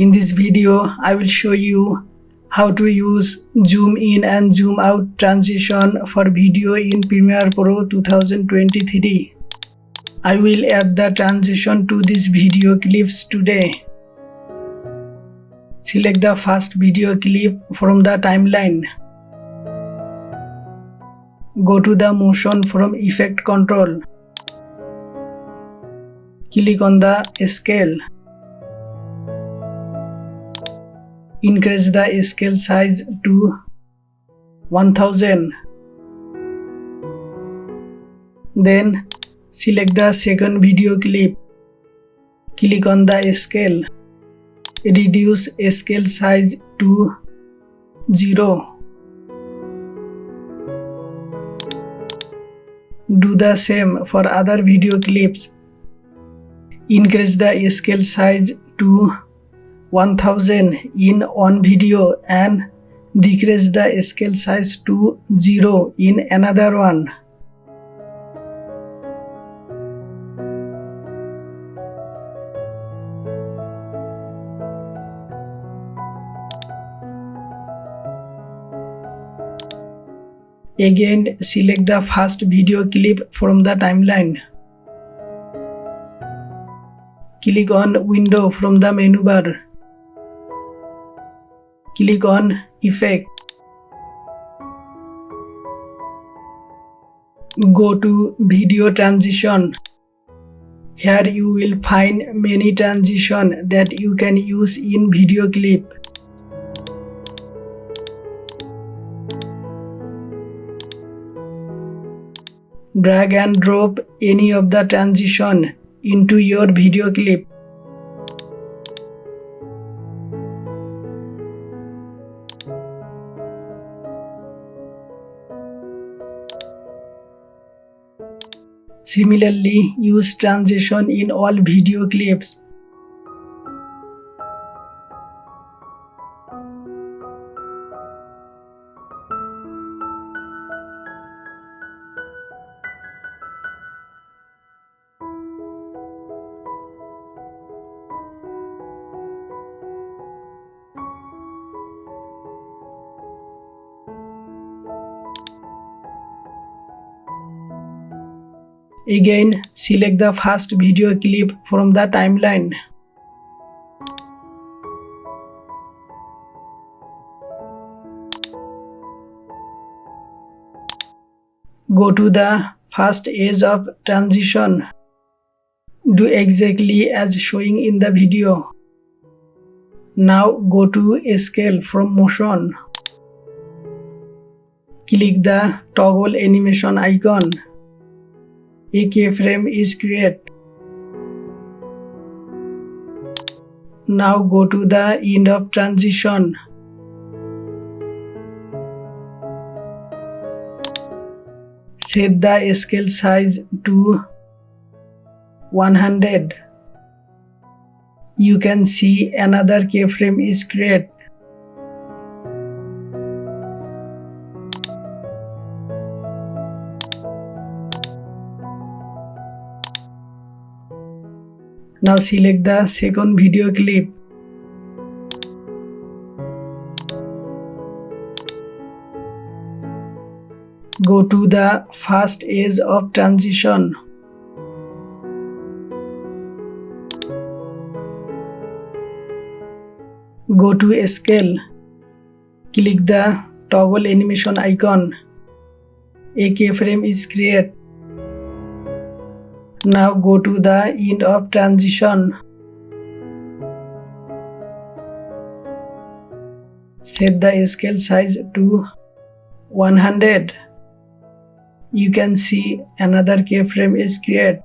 In this video, I will show you how to use zoom in and zoom out transition for video in Premiere Pro 2023. I will add the transition to these video clips today. Select the first video clip from the timeline. Go to the motion from effect control. Click on the scale. Increase the scale size to 1000. Then select the second video clip. Click on the scale. Reduce scale size to 0. Do the same for other video clips. Increase the scale size to 1000 in one video and decrease the scale size to 0 in another one. Again, select the first video clip from the timeline. Click on Window from the menu bar. Click on Effect. Go to Video Transition. Here you will find many transitions that you can use in video clip. Drag and drop any of the transition into your video clip. Similarly, use transition in all video clips. Again, select the first video clip from the timeline. Go to the first edge of transition. Do exactly as showing in the video. Now go to Scale from Motion. Click the toggle animation icon. A keyframe is created. Now go to the end of transition. Set the scale size to 100. You can see another keyframe is created. Now select the second video clip. Go to the first edge of transition. Go to Scale. Click the toggle animation icon. A keyframe is created. Now go to the end of transition. Set the scale size to 100. You can see another keyframe is created.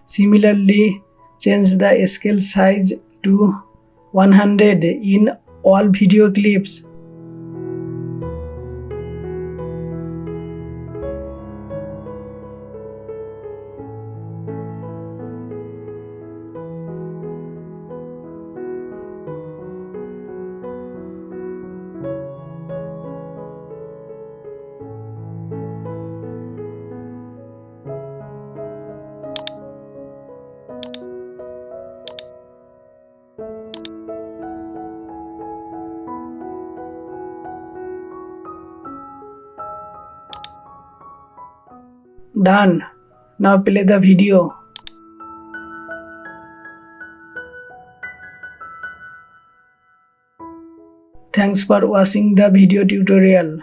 Similarly, change the scale size to 100 in all video clips. Done. Now play the video. Thanks for watching the video tutorial.